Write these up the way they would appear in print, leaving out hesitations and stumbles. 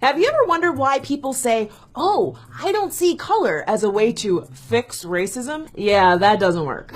Have you ever wondered why people say, oh, I don't see color as a way to fix racism? Yeah, that doesn't work.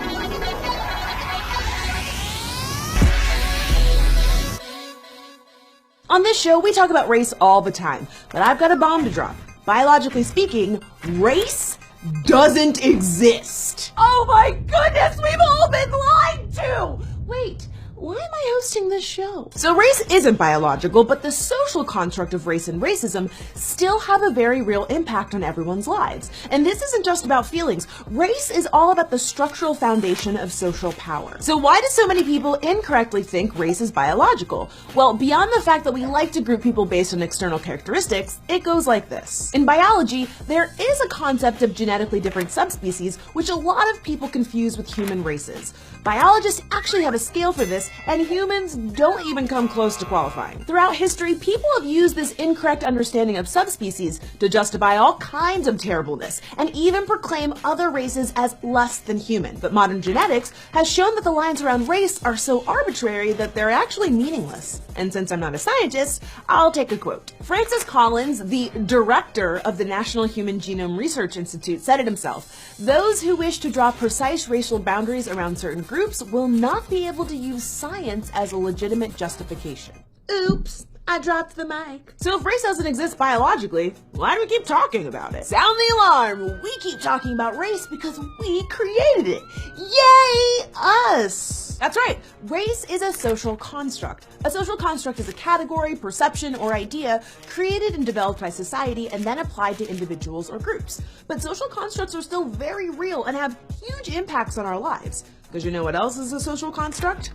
On this show, we talk about race all the time, but I've got a bomb to drop. Biologically speaking, race doesn't exist. Oh my goodness, we've all been lied to! Wait, why am I hosting this show? So race isn't biological, but the social construct of race and racism still have a very real impact on everyone's lives. And this isn't just about feelings. Race is all about the structural foundation of social power. So why do so many people incorrectly think race is biological? Well, beyond the fact that we like to group people based on external characteristics, it goes like this. In biology, there is a concept of genetically different subspecies, which a lot of people confuse with human races. Biologists actually have a scale for this, and humans don't even come close to qualifying. Throughout history, people have used this incorrect understanding of subspecies to justify all kinds of terribleness, and even proclaim other races as less than human. But modern genetics has shown that the lines around race are so arbitrary that they're actually meaningless. And since I'm not a scientist, I'll take a quote. Francis Collins, the director of the National Human Genome Research Institute, said it himself: "Those who wish to draw precise racial boundaries around certain groups will not be able to use science as a legitimate justification." Oops, I dropped the mic. So if race doesn't exist biologically, why do we keep talking about it? Sound the alarm! We keep talking about race because we created it. Yay, us! That's right, race is a social construct. A social construct is a category, perception, or idea created and developed by society and then applied to individuals or groups. But social constructs are still very real and have huge impacts on our lives. Because you know what else is a social construct?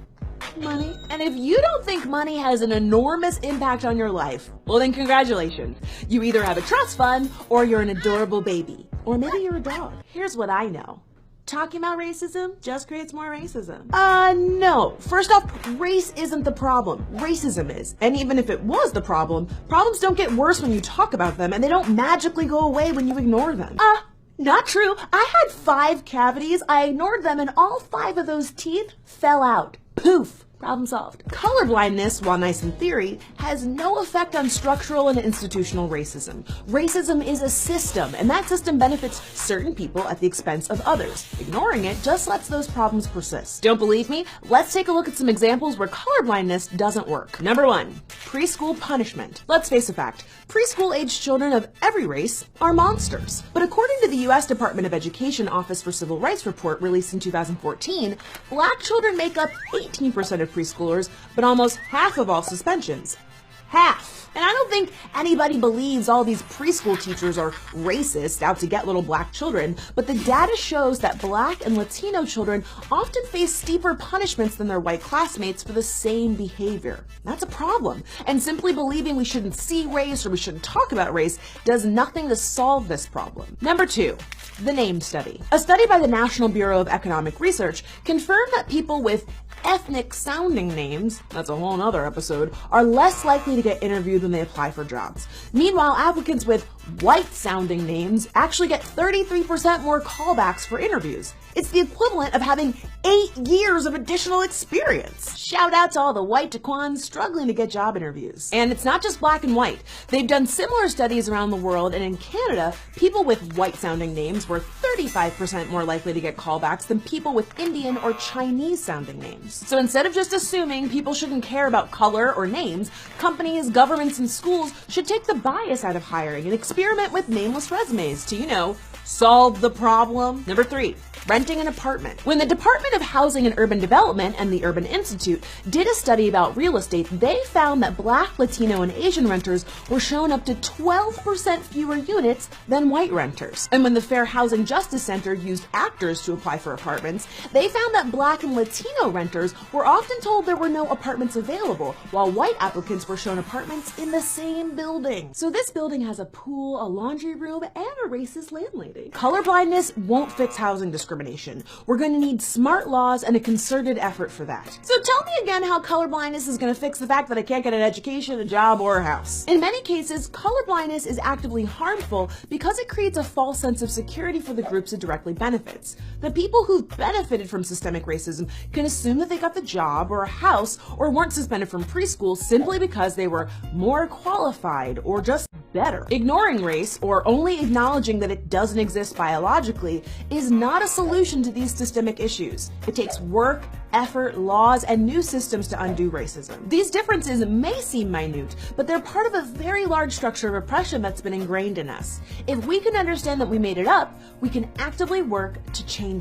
Money. And if you don't think money has an enormous impact on your life, well then congratulations. You either have a trust fund or you're an adorable baby. Or maybe you're a dog. Here's what I know. Talking about racism just creates more racism. No. First off, race isn't the problem. Racism is. And even if it was the problem, problems don't get worse when you talk about them, and they don't magically go away when you ignore them. Not true. I had 5 cavities, I ignored them, and all 5 of those teeth fell out. Poof. Problem solved. Colorblindness, while nice in theory, has no effect on structural and institutional racism. Racism is a system, and that system benefits certain people at the expense of others. Ignoring it just lets those problems persist. Don't believe me? Let's take a look at some examples where colorblindness doesn't work. Number 1, preschool punishment. Let's face a fact. Preschool-aged children of every race are monsters. But according to the U.S. Department of Education Office for Civil Rights report released in 2014, black children make up 18% of preschoolers, but almost half of all suspensions. Half. And I don't think anybody believes all these preschool teachers are racist out to get little black children, but the data shows that black and Latino children often face steeper punishments than their white classmates for the same behavior. That's a problem. And simply believing we shouldn't see race or we shouldn't talk about race does nothing to solve this problem. Number 2, the name study. A study by the National Bureau of Economic Research confirmed that people with ethnic sounding names, that's a whole nother episode, are less likely to get interviewed when they apply for jobs. Meanwhile, applicants with white sounding names actually get 33% more callbacks for interviews. It's the equivalent of having 8 years of additional experience. Shout out to all the white Taquans struggling to get job interviews. And it's not just black and white. They've done similar studies around the world, and in Canada, people with white sounding names were 35% more likely to get callbacks than people with Indian or Chinese sounding names. So instead of just assuming people shouldn't care about color or names, companies, governments, and schools should take the bias out of hiring and experiment with nameless resumes to, solve the problem. Number 3, renting an apartment. When the Department of Housing and Urban Development and the Urban Institute did a study about real estate, they found that black, Latino, and Asian renters were shown up to 12% fewer units than white renters. And when the Fair Housing Justice Center used actors to apply for apartments, they found that black and Latino renters were often told there were no apartments available, while white applicants were shown apartments in the same building. So this building has a pool, a laundry room, and a racist landlady. Colorblindness won't fix housing discrimination. We're going to need smart laws and a concerted effort for that. So tell me again how colorblindness is going to fix the fact that I can't get an education, a job, or a house. In many cases, colorblindness is actively harmful because it creates a false sense of security for the groups it directly benefits. The people who've benefited from systemic racism can assume that they got the job or a house or weren't suspended from preschool simply because they were more qualified or just better. Ignoring race, or only acknowledging that it doesn't exist biologically, is not a solution to these systemic issues. It takes work, effort, laws, and new systems to undo racism. These differences may seem minute, but they're part of a very large structure of oppression that's been ingrained in us. If we can understand that we made it up, we can actively work to change it.